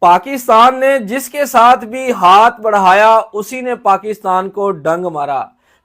पाकिस्तान ने जिसके साथ भी हाथ बढ़ाया उसी ने पाकिस्तान को डंग मारा।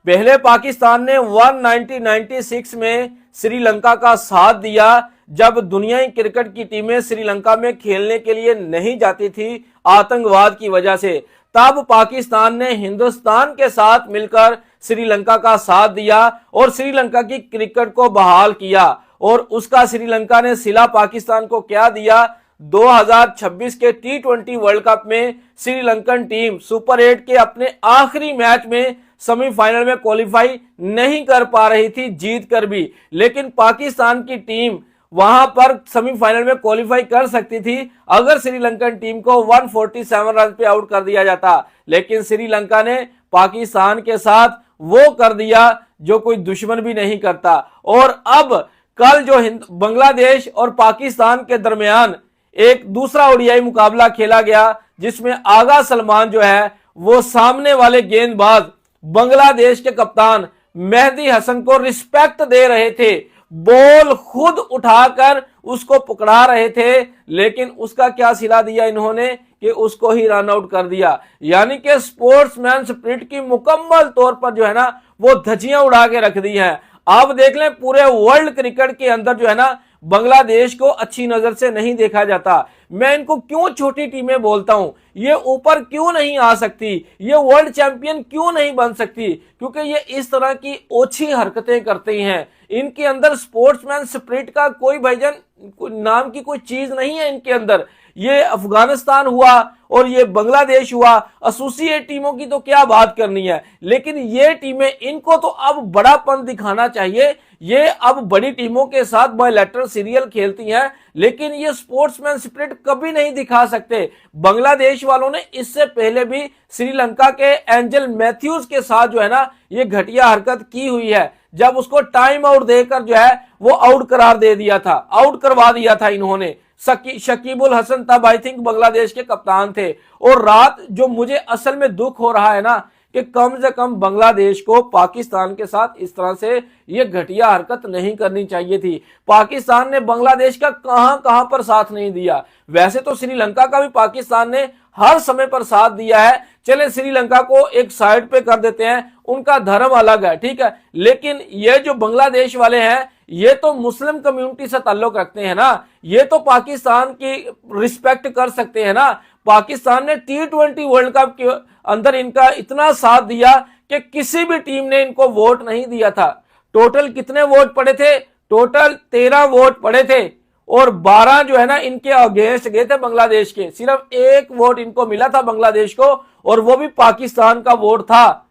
पहले पाकिस्तान ने 1996 में श्रीलंका का साथ दिया जब दुनियाई क्रिकेट की टीमें श्रीलंका में खेलने के लिए नहीं जाती थी आतंकवाद की वजह से। तब पाकिस्तान ने हिंदुस्तान के साथ मिलकर श्रीलंका का साथ दिया और श्रीलंका की क्रिकेट को बहाल किया। और उसका श्रीलंका ने सिला पाकिस्तान को क्या दिया? 2026 के T20 वर्ल्ड कप में श्रीलंकन टीम सुपर 8 के अपने आखिरी मैच में सेमीफाइनल में क्वालिफाई नहीं कर पा रही थी जीत कर भी, लेकिन पाकिस्तान की टीम वहां पर सेमीफाइनल में क्वालिफाई कर सकती थी अगर श्रीलंकन टीम को 147 रन पे आउट कर दिया जाता। लेकिन श्रीलंका ने पाकिस्तान के साथ वो कर दिया जो कोई दुश्मन भी नहीं करता। और अब कल जो बांग्लादेश और पाकिस्तान के दरमियान एक दूसरा ओडीआई मुकाबला खेला गया जिसमें आगा सलमान जो है वो सामने वाले गेंदबाज बांग्लादेश के कप्तान मेहदी हसन को रिस्पेक्ट दे रहे थे, बॉल खुद उठाकर उसको पकड़ा रहे थे, लेकिन उसका क्या सिला दिया इन्होंने कि उसको ही रन आउट कर दिया। यानी कि स्पोर्ट्समैन स्पिरिट की मुकम्मल तौर पर जो है ना वो धज्जियां उड़ा के रख दी हैं। आप देख लें पूरे वर्ल्ड क्रिकेट के अंदर जो है ना बांग्लादेश को अच्छी नजर से नहीं देखा जाता। मैं इनको क्यों छोटी टीमें बोलता हूं, ये ऊपर क्यों नहीं आ सकती, ये वर्ल्ड चैंपियन क्यों नहीं बन सकती? क्योंकि ये इस तरह की ओछी हरकतें करते हैं। इनके अंदर स्पोर्ट्समैन स्पिरिट का कोई भाईजान नाम की कोई चीज नहीं है इनके अंदर। ये अफगानिस्तान हुआ और ये बांग्लादेश हुआ, एसोसिएट टीमों की तो क्या बात करनी है, लेकिन ये टीमें इनको तो अब बड़ापन दिखाना चाहिए। ये अब बड़ी टीमों के साथ बायलैटरल सीरियल खेलती हैं, लेकिन ये स्पोर्ट्समैन स्पिरिट कभी नहीं दिखा सकते। बांग्लादेश वालों ने इससे पहले भी श्रीलंका के एंजल मैथ्यूज के साथ जो है ना ये घटिया हरकत की हुई है, जब उसको टाइम आउट देकर जो है वो आउट करार दे दिया था, आउट करवा दिया था इन्होंने। शकीबुल हसन तब आई थिंक बांग्लादेश के कप्तान थे। और रात जो मुझे असल में दुख हो रहा है ना कि कम से कम बांग्लादेश को पाकिस्तान के साथ इस तरह से ये घटिया हरकत नहीं करनी चाहिए थी। पाकिस्तान ने बांग्लादेश का कहां पर साथ नहीं दिया। वैसे तो श्रीलंका का भी पाकिस्तान ने हर समय पर साथ दिया है। चले श्रीलंका को एक साइड पे कर देते हैं, उनका धर्म अलग है, ठीक है, लेकिन ये जो बांग्लादेश वाले हैं ये तो मुस्लिम कम्युनिटी से ताल्लुक रखते हैं ना, ये तो पाकिस्तान की रिस्पेक्ट कर सकते हैं ना। पाकिस्तान ने T20 वर्ल्ड कप के अंदर इनका इतना साथ दिया कि किसी भी टीम ने इनको वोट नहीं दिया था। टोटल कितने वोट पड़े थे? टोटल 13 वोट पड़े थे और 12 जो है ना इनके अगेंस्ट गए थे बांग्लादेश के। सिर्फ एक वोट इनको मिला था बांग्लादेश को और वो भी पाकिस्तान का वोट था।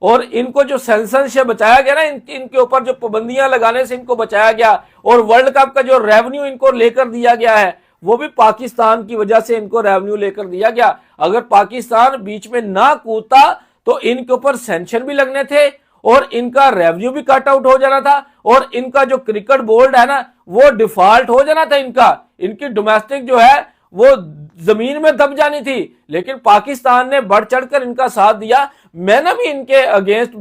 और इनको जो सेंसर से बचाया गया ना, इनके ऊपर जो पाबंदियां लगाने से इनको बचाया गया और वर्ल्ड कप का जो रेवेन्यू इनको लेकर दिया गया है वो भी पाकिस्तान की वजह से इनको रेवेन्यू लेकर दिया गया। अगर पाकिस्तान बीच में ना कूदता तो इनके ऊपर सैंक्शन भी लगने थे और इनका रेवेन्यू भी कट आउट हो जाना था और इनका जो क्रिकेट बोर्ड है ना वो डिफॉल्ट हो जाना था। इनकी डोमेस्टिक जो है वो जमीन में दब जानी थी। लेकिन पाकिस्तान ने बढ़ चढ़कर इनका साथ दिया। मैंने भी इनके अगेंस्ट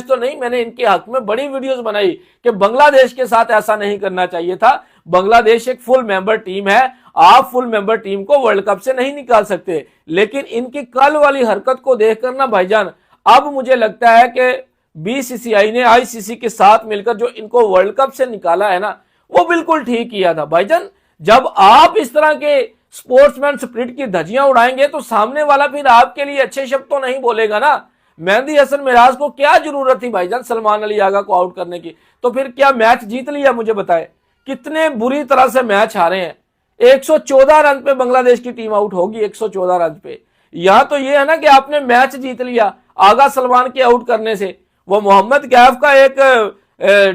तो नहीं, मैंने इनके हक में बड़ी वीडियोस बनाई कि बांग्लादेश के साथ ऐसा नहीं करना चाहिए था। बांग्लादेश एक फुल मेंबर टीम है, आप फुल मेंबर टीम को वर्ल्ड कप से नहीं निकाल सकते। लेकिन इनकी कल वाली हरकत को देखकर ना भाईजान अब मुझे लगता है कि बीसीसीआई ने आईसीसी के साथ मिलकर जो इनको वर्ल्ड कप से निकाला है ना वो बिल्कुल ठीक किया था। भाईजान जब आप इस तरह के स्पोर्ट्समैन स्पिरिट की धज्जियां उड़ाएंगे तो सामने वाला फिर आपके लिए अच्छे शब्द तो नहीं बोलेगा ना। मेहदी हसन मिराज को क्या जरूरत थी भाईजान सलमान अली आगा को आउट करने की? तो फिर क्या मैच जीत लिया? मुझे बताए कितने बुरी तरह से मैच हारे हैं। 114 रन पे बांग्लादेश की टीम आउट होगी, 114 रन पे। यहां तो ये है ना कि आपने मैच जीत लिया आगा सलमान के आउट करने से। वो मोहम्मद कैफ का एक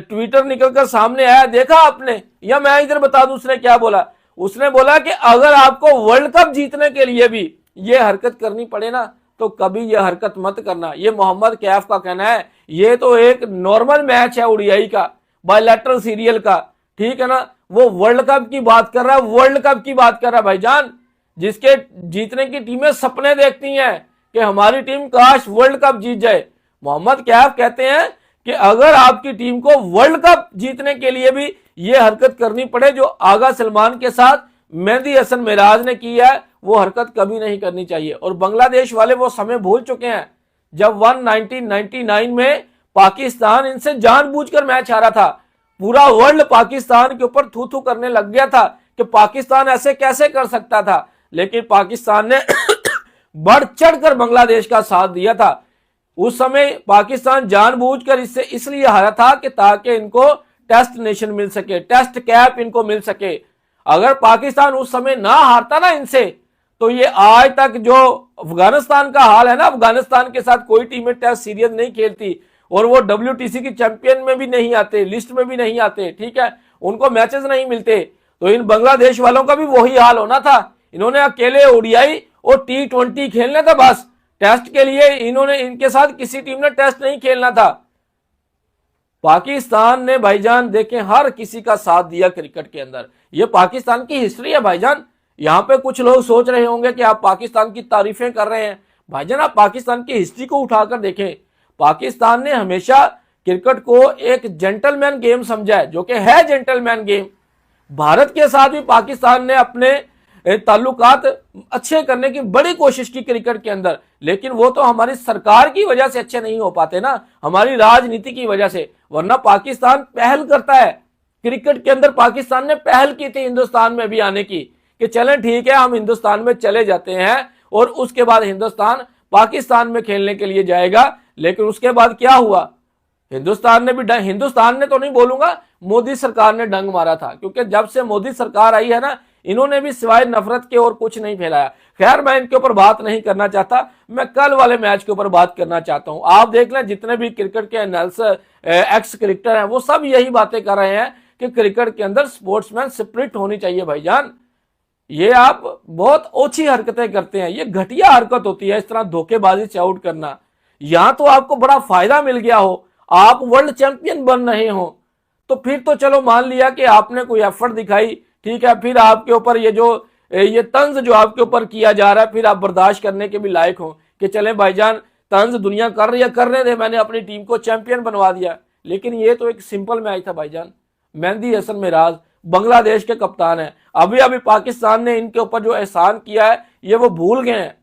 ट्विटर निकलकर सामने आया, देखा आपने? या मैं इधर बता दूं उसने क्या बोला? उसने बोला कि अगर आपको वर्ल्ड कप जीतने के लिए भी ये हरकत करनी पड़े ना तो कभी ये हरकत मत करना। ये मोहम्मद कैफ का कहना है। ये तो एक नॉर्मल मैच है ओडीआई का, बायलैटरल सीरियल का, ठीक है ना। वो वर्ल्ड कप की बात कर रहा है, वर्ल्ड कप की बात कर रहा है भाईजान, जिसके जीतने की टीमें सपने देखती हैं कि हमारी टीम काश वर्ल्ड कप जीत जाए। मोहम्मद कैफ कहते हैं कि अगर आपकी टीम को वर्ल्ड कप जीतने के लिए भी ये हरकत करनी पड़े जो आगा सलमान के साथ मेहदी हसन मिराज ने की है, वो हरकत कभी नहीं करनी चाहिए। और बांग्लादेश वाले वो समय भूल चुके हैं जब 1999 में पाकिस्तान इनसे जानबूझकर मैच हारा था। पूरा वर्ल्ड पाकिस्तान के ऊपर थू थू करने लग गया था कि पाकिस्तान ऐसे कैसे कर सकता था, लेकिन पाकिस्तान ने बढ़ चढ़कर बांग्लादेश का साथ दिया था। उस समय पाकिस्तान जानबूझकर इससे इसलिए हारा था कि ताकि इनको टेस्ट नेशन मिल सके, टेस्ट कैप इनको मिल सके। अगर पाकिस्तान उस समय ना हारता ना इनसे, तो ये आज तक जो अफगानिस्तान का हाल है ना, अफगानिस्तान के साथ कोई टीमें टेस्ट सीरीज नहीं खेलती और वो WTC की चैंपियन में भी नहीं आते, लिस्ट में भी नहीं आते, ठीक है, उनको मैचेस नहीं मिलते। तो इन बांग्लादेश वालों का भी वही हाल होना था। इन्होंने अकेले ODI और T20 खेलने था बस, टेस्ट के लिए इनके साथ किसी टीम ने टेस्ट नहीं खेलना था। पाकिस्तान ने भाईजान देखें हर किसी का साथ दिया क्रिकेट के अंदर। ये पाकिस्तान की हिस्ट्री है भाईजान। यहां पे कुछ लोग सोच रहे होंगे कि आप पाकिस्तान की तारीफें कर रहे हैं। भाईजान आप पाकिस्तान की हिस्ट्री को उठाकर देखें। पाकिस्तान ने हमेशा क्रिकेट को एक जेंटलमैन गेम समझा है, जो कि है जेंटलमैन गेम। भारत के साथ भी पाकिस्तान ने अपने ताल्लुकात अच्छे करने की बड़ी कोशिश की क्रिकेट के अंदर, लेकिन वो तो हमारी सरकार की वजह से अच्छे नहीं हो पाते ना, हमारी राजनीति की वजह से। वरना पाकिस्तान पहल करता है क्रिकेट के अंदर। पाकिस्तान ने पहल की थी हिंदुस्तान में भी आने की कि चलें ठीक है हम हिंदुस्तान में चले जाते हैं और उसके बाद हिंदुस्तान पाकिस्तान में खेलने के लिए जाएगा। लेकिन उसके बाद क्या हुआ, हिंदुस्तान ने तो नहीं बोलूंगा, मोदी सरकार ने डंग मारा था। क्योंकि जब से मोदी सरकार आई है ना, इन्होंने भी सिवाय नफरत के और कुछ नहीं फैलाया। खैर मैं इनके ऊपर बात नहीं करना चाहता, मैं कल वाले मैच के ऊपर बात करना चाहता हूं। आप देख लें जितने भी क्रिकेट के एनालिस्ट एक्स क्रिकेटर हैं वो सब यही बातें कर रहे हैं कि क्रिकेट के अंदर स्पोर्ट्समैन स्पिरिट होनी चाहिए भाईजान। ये आप बहुत ओछी हरकतें करते हैं, ये घटिया हरकत होती है इस तरह धोखेबाजी से आउट करना। यहां तो आपको बड़ा फायदा मिल गया हो, आप वर्ल्ड चैंपियन बन रहे हो, तो फिर तो चलो मान लिया कि आपने कोई एफर्ट दिखाई, ठीक है, फिर आपके ऊपर ये तंज जो आपके ऊपर किया जा रहा है, फिर आप बर्दाश्त करने के भी लायक हो कि चले भाईजान तंज दुनिया कर रही है, करने दे, मैंने अपनी टीम को चैंपियन बनवा दिया। लेकिन ये तो एक सिंपल मैच था भाईजान। मेहंदी हसन मिराज बांग्लादेश के कप्तान है। अभी अभी पाकिस्तान ने इनके ऊपर जो एहसान किया है ये वो भूल गए हैं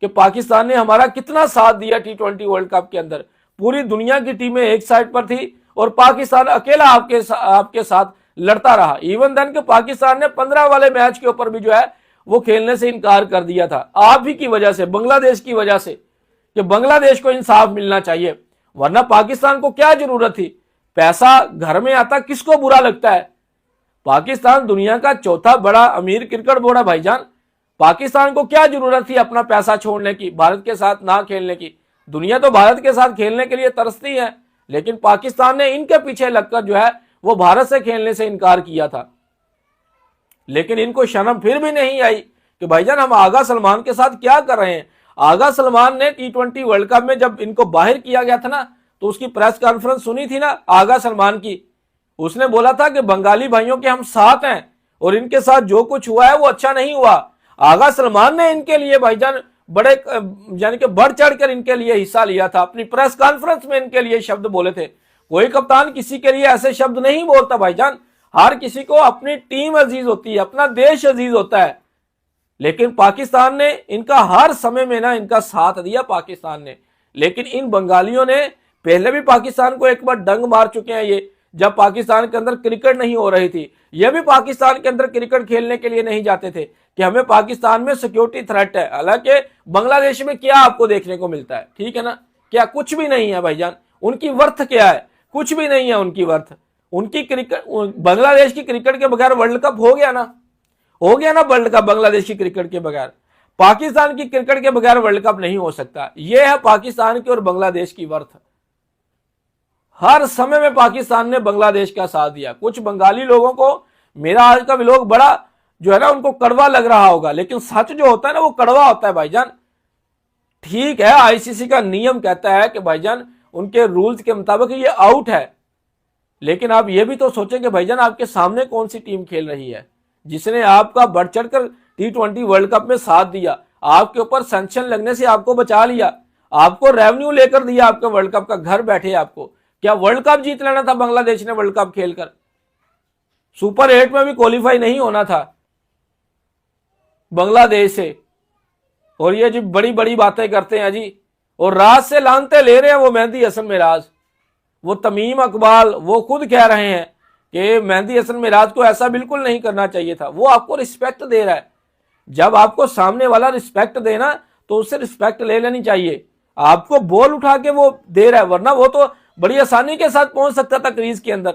कि पाकिस्तान ने हमारा कितना साथ दिया T20 वर्ल्ड कप के अंदर। पूरी दुनिया की टीमें एक साइड पर थी और पाकिस्तान अकेला आपके साथ लड़ता रहा। इवन देन के पाकिस्तान ने 15 वाले मैच के ऊपर भी जो है वो खेलने से इनकार कर दिया था, आप ही की वजह से, बांग्लादेश की वजह से, कि बांग्लादेश को इंसाफ मिलना चाहिए। वरना पाकिस्तान को क्या जरूरत थी, पैसा घर में आता किसको बुरा लगता है। पाकिस्तान दुनिया का चौथा बड़ा अमीर क्रिकेट बोर्ड है भाईजान। पाकिस्तान को क्या जरूरत थी अपना पैसा छोड़ने की, भारत के साथ ना खेलने की। दुनिया तो भारत के साथ खेलने के लिए तरसती है, लेकिन पाकिस्तान ने इनके पीछे लगकर जो है वो भारत से खेलने से इनकार किया था। लेकिन इनको शर्म फिर भी नहीं आई कि भाईजान हम आगा सलमान के साथ क्या कर रहे हैं। आगा सलमान ने T20 वर्ल्ड कप में जब इनको बाहर किया गया था ना, तो उसकी प्रेस कॉन्फ्रेंस सुनी थी ना आगा सलमान की। उसने बोला था कि बंगाली भाइयों के हम साथ हैं और इनके साथ जो कुछ हुआ है वो अच्छा नहीं हुआ। आगा सलमान ने इनके लिए भाईजान बड़े यानी कि बढ़ चढ़कर इनके लिए हिस्सा लिया था, अपनी प्रेस कॉन्फ्रेंस में इनके लिए शब्द बोले थे। कोई कप्तान किसी के लिए ऐसे शब्द नहीं बोलता भाईजान। हर किसी को अपनी टीम अजीज होती है, अपना देश अजीज होता है। लेकिन पाकिस्तान ने इनका हर समय में ना इनका साथ दिया पाकिस्तान ने। लेकिन इन बंगालियों ने पहले भी पाकिस्तान को एक बार डंग मार चुके हैं। ये जब पाकिस्तान के अंदर क्रिकेट नहीं हो रही थी, ये भी पाकिस्तान के अंदर क्रिकेट खेलने के लिए नहीं जाते थे कि हमें पाकिस्तान में सिक्योरिटी थ्रेट है। हालांकि बांग्लादेश में क्या आपको देखने को मिलता है, ठीक है ना, क्या कुछ भी नहीं है भाईजान। उनकी वर्थ क्या है, कुछ भी नहीं है उनकी वर्थ। उनकी क्रिकेट, बांग्लादेश की क्रिकेट के बगैर वर्ल्ड कप हो गया ना वर्ल्ड कप बांग्लादेश की क्रिकेट के बगैर। पाकिस्तान की क्रिकेट के बगैर वर्ल्ड कप नहीं हो सकता। यह है पाकिस्तान की और बांग्लादेश की वर्थ। हर समय में पाकिस्तान ने बांग्लादेश का साथ दिया। कुछ बंगाली लोगों को मेरा आज का व्लॉग बड़ा जो है ना उनको कड़वा लग रहा होगा, लेकिन सच जो होता है ना वो कड़वा होता है भाईजान। ठीक है, आईसीसी का नियम कहता है कि भाईजान उनके रूल्स के मुताबिक ये आउट है, लेकिन आप ये भी तो सोचें कि भाईजान आपके सामने कौन सी टीम खेल रही है जिसने आपका बढ़ चढ़कर T20 वर्ल्ड कप में साथ दिया, आपके ऊपर सैंक्शन लगने से आपको बचा लिया, आपको रेवेन्यू लेकर दिया आपके वर्ल्ड कप का, घर बैठे आपको। क्या वर्ल्ड कप जीत लेना था बांग्लादेश ने? वर्ल्ड कप खेलकर सुपर 8 में भी क्वालिफाई नहीं होना था। बांग्लादेश से, और ये जी बड़ी बड़ी बातें करते हैं जी, और रात से लानते ले रहे हैं वो मेहंदी हसन मिराज, वो तमीम इकबाल, वो खुद कह रहे हैं कि मेहंदी हसन मिराज को ऐसा बिल्कुल नहीं करना चाहिए था। वो आपको रिस्पेक्ट दे रहा है, जब आपको सामने वाला रिस्पेक्ट देना तो उससे रिस्पेक्ट ले लेनी चाहिए। आपको बॉल उठा के वो दे रहा है, वरना वो तो बड़ी आसानी के साथ पहुंच सकता था क्रीज के अंदर।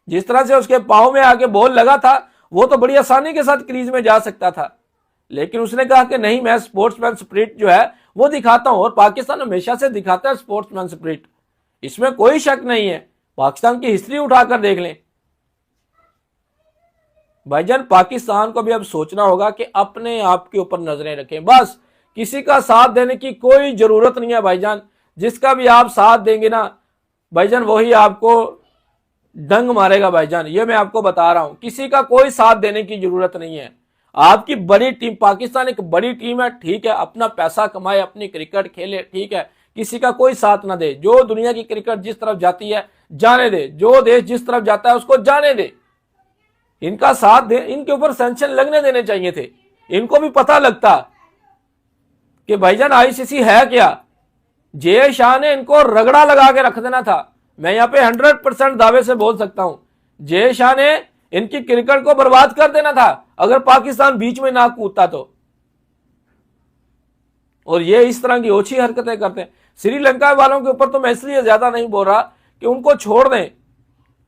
जिस तरह से उसके पांव में आके बॉल लगा था, वो तो बड़ी आसानी के साथ क्रीज में जा सकता था, लेकिन उसने कहा कि नहीं, मैं स्पोर्ट्समैन स्पिरिट जो है वो दिखाता हूं, और पाकिस्तान हमेशा से दिखाता है स्पोर्ट्समैन स्पिरिट, इसमें कोई शक नहीं है। पाकिस्तान की हिस्ट्री उठाकर देख लें भाईजान। पाकिस्तान को भी अब सोचना होगा कि अपने आप के ऊपर नजरें रखें, बस किसी का साथ देने की कोई जरूरत नहीं है भाईजान। जिसका भी आप साथ देंगे ना भाईजान, वही आपको डंग मारेगा भाईजान, ये मैं आपको बता रहा हूं। किसी का कोई साथ देने की जरूरत नहीं है। आपकी बड़ी टीम पाकिस्तान एक बड़ी टीम है, ठीक है, अपना पैसा कमाए, अपनी क्रिकेट खेले, ठीक है, किसी का कोई साथ ना दे। जो दुनिया की क्रिकेट जिस तरफ जाती है जाने दे, जो देश जिस तरफ जाता है उसको जाने दे, इनका साथ दे। इनके ऊपर सैंक्शन लगने देने चाहिए थे, इनको भी पता लगता कि भाईजान आईसीसी है क्या। जे शाह ने इनको रगड़ा लगा के रख देना था, मैं यहां पे 100% दावे से बोल सकता हूं। जे शाह ने इनकी क्रिकेट को बर्बाद कर देना था अगर पाकिस्तान बीच में ना कूदता तो। और ये इस तरह की ओछी हरकतें करते हैं। श्रीलंका वालों के ऊपर तो मैं इसलिए ज्यादा नहीं बोल रहा कि उनको छोड़ दें,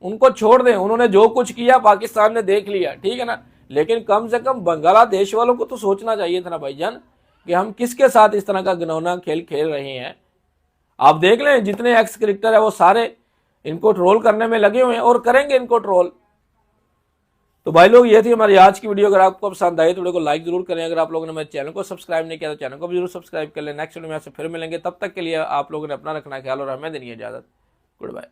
उनको छोड़ दें, उन्होंने जो कुछ किया पाकिस्तान ने देख लिया, ठीक है ना, लेकिन कम से कम बांग्लादेश वालों को तो सोचना चाहिए था ना भाईजान कि हम किसके साथ इस तरह का घिनौना खेल खेल रहे हैं। आप देख लें, जितने एक्स क्रिकेटर है वो सारे इनको ट्रोल करने में लगे हुए हैं और करेंगे इनको ट्रोल। तो भाई लोग, ये थी हमारी आज की वीडियो। अगर आपको पसंद आई तो वीडियो को लाइक जरूर करें। अगर आप लोगों ने मेरे चैनल को सब्सक्राइब नहीं किया तो चैनल को भी जरूर सब्सक्राइब कर लें। नेक्स्ट वीडियो में आपसे फिर मिलेंगे, तब तक के लिए आप लोगों ने अपना रखना ख्याल और हमें देनी इजाजत। Good bye.